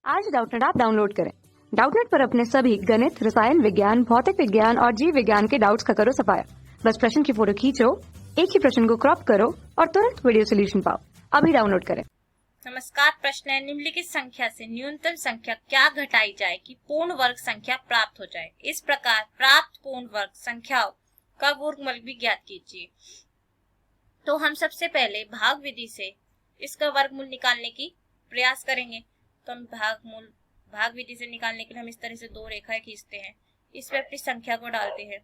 आज Doubtnut app download करें। Doubtnut पर अपने सभी गणित, रसायन विज्ञान, भौतिक विज्ञान और जीव विज्ञान के डाउट्स का करो सफाया। बस प्रश्न की फोटो खींचो, एक ही प्रश्न को क्रॉप करो और तुरंत वीडियो सोल्यूशन पाओ। अभी डाउनलोड करें। नमस्कार। प्रश्न है, निम्नलिखित संख्या से न्यूनतम संख्या क्या घटाई जाए कि पूर्ण वर्ग संख्या प्राप्त हो जाए। इस प्रकार प्राप्त पूर्ण वर्ग संख्याओं का वर्गमूल भी ज्ञात कीजिए। तो हम सबसे पहले भाग विधि से इसका वर्गमूल निकालने की प्रयास करेंगे। तो हम भाग विधि से निकालने के लिए हम इस तरह से दो रेखाएं खींचते हैं, इस पे अपनी संख्या को डालते हैं।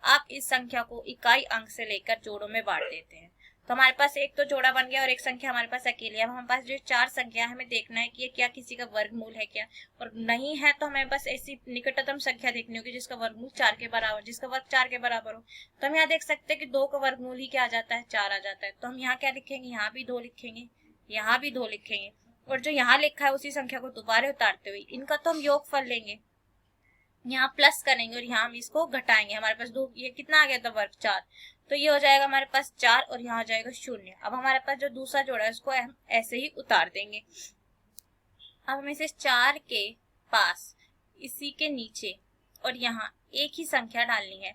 आप इस संख्या को इकाई अंक से लेकर जोड़ों में बांट देते हैं। तो हमारे पास एक तो जोड़ा बन गया और एक संख्या हमारे पास अकेली है। अब हमारे पास जो चार संख्या है, हमें देखना है कि ये क्या किसी का वर्गमूल है क्या, और नहीं है तो हमें बस ऐसी निकटतम संख्या देखनी होगी जिसका वर्गमूल 4 के बराबर, जिसका वर्ग 4 के बराबर हो। तो हम यहाँ देख सकते हैं कि 2 का वर्गमूल ही क्या आ जाता है, 4 आ जाता है। तो हम यहाँ क्या लिखेंगे, यहाँ भी 2 लिखेंगे, यहाँ भी 2 लिखेंगे, और जो यहाँ लिखा है उसी संख्या को दोबारा उतारते हुए इनका तो हम योगफल लेंगे, यहाँ प्लस करेंगे और यहाँ हम इसको घटाएंगे। हमारे पास 2, ये कितना आ गया था वर्ग 4, तो ये हो जाएगा हमारे पास 4 और यहाँ आ जाएगा 0। अब हमारे पास जो दूसरा जोड़ा है उसको हम ऐसे ही उतार देंगे। अब हमें इसे 4 के पास, इसी के नीचे और यहाँ एक ही संख्या डालनी है।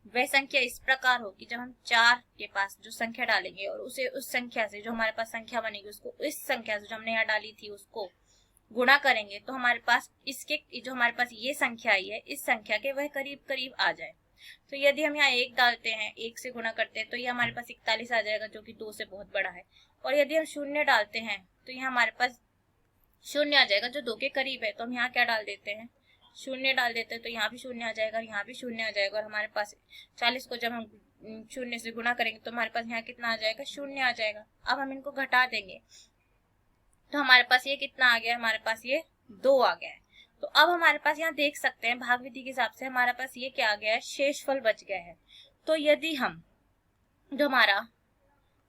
वह संख्या इस प्रकार होगी, जब हम 4 के पास जो संख्या डालेंगे और उसे उस संख्या से जो हमारे पास संख्या बनेगी उसको इस संख्या से जो हमने यहाँ डाली थी उसको गुणा करेंगे, तो हमारे पास इसके जो हमारे पास ये संख्या आई है इस संख्या के वह करीब करीब आ जाए। तो यदि हम यहाँ 1 डालते हैं, 1 से गुणा करते हैं, तो ये हमारे पास 41 आ जाएगा, जो कि 2 से बहुत बड़ा है। और यदि हम 0 डालते हैं तो यहाँ हमारे पास 0 आ जाएगा, जो 2 के करीब है। तो हम यहाँ क्या डाल देते हैं, 0 डाल देते हैं, तो यहाँ भी 0 आ जाएगा, यहाँ भी 0 आ जाएगा। और हमारे पास 40 को जब हम 0 से गुणा करेंगे तो हमारे पास यहाँ कितना आ जाएगा, 0 आ जाएगा। अब हम इनको घटा देंगे तो हमारे पास ये कितना आ गया, हमारे पास ये 2 आ गया है। तो अब हमारे पास यहाँ देख सकते हैं भाग विधि के हिसाब से हमारे पास ये क्या आ गया है, शेषफल बच गया है। तो यदि हम जो हमारा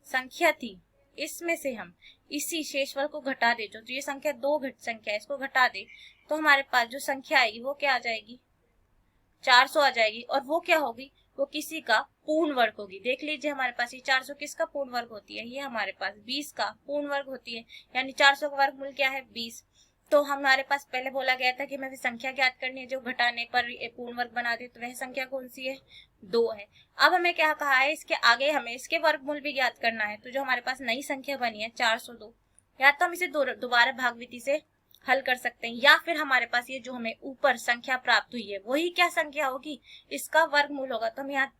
संख्या थी इसमें से हम इसी शेषफल को घटा दे, जो ये संख्या 2 संख्या है इसको घटा दे, तो हमारे पास जो संख्या आएगी वो क्या आ जाएगी, 400 आ जाएगी। और वो क्या होगी, वो किसी का पूर्ण वर्ग होगी। देख लीजिए हमारे पास ये 400 किसका पूर्ण वर्ग होती है, ये हमारे पास 20 का पूर्ण वर्ग होती है। यानी 400 का वर्गमूल क्या है, 20। तो हमारे पास पहले बोला गया था कि हमें संख्या ज्ञात करनी है जो घटाने पर पूर्ण वर्ग बना दे, तो वह संख्या कौन सी है, 2 है। अब हमें क्या कहा है, इसके आगे हमें इसके वर्गमूल भी ज्ञात करना है। तो जो हमारे पास नई संख्या बनी है 402, या तो हम इसे दोबारा भाग विधि से हल कर सकते हैं, या फिर हमारे पास ये जो हमें ऊपर संख्या प्राप्त हुई है वही क्या संख्या होगी, इसका वर्गमूल होगा। तो हम यहाँ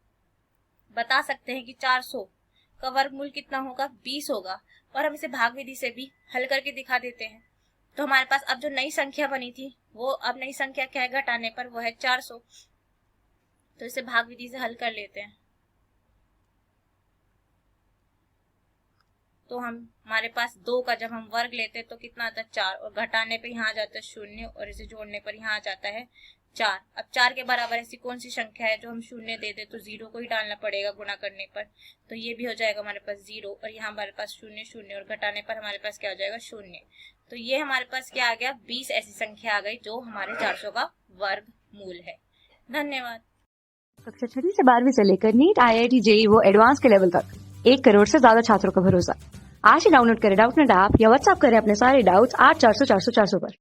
बता सकते हैं कि 400 का वर्गमूल कितना होगा, 20 होगा। और हम इसे भाग विधि से भी हल करके दिखा देते हैं। तो हमारे पास अब जो नई संख्या बनी थी वो अब नई संख्या क्या है घटाने पर, वो है 400। तो इसे भाग विधि से हल कर लेते हैं। तो हमारे पास 2 का जब हम वर्ग लेते हैं तो कितना आता है, 4, और घटाने पे यहाँ आ जाता है 0, और इसे जोड़ने पर यहाँ आ जाता है 4। अब 4 के बराबर ऐसी कौन सी संख्या है जो हम 0 दे दे, तो 0 को ही डालना पड़ेगा गुणा करने पर। तो ये भी हो जाएगा हमारे पास 0, और यहाँ हमारे पास 0 0, और घटाने पर हमारे पास क्या हो जाएगा, 0। तो ये हमारे पास क्या आ गया, 20 ऐसी संख्या आ गई जो हमारे 400 का वर्गमूल है। धन्यवाद। कक्षा 6 से 12वीं से लेकर नीट, IIT, JEE वो एडवांस के लेवल तक 1 करोड़ से ज्यादा छात्रों का भरोसा। आज ही डाउनलोड करें डाउटनेट ऐप या व्हाट्सएप करें अपने सारे डाउट्स 8400 400 400 पर।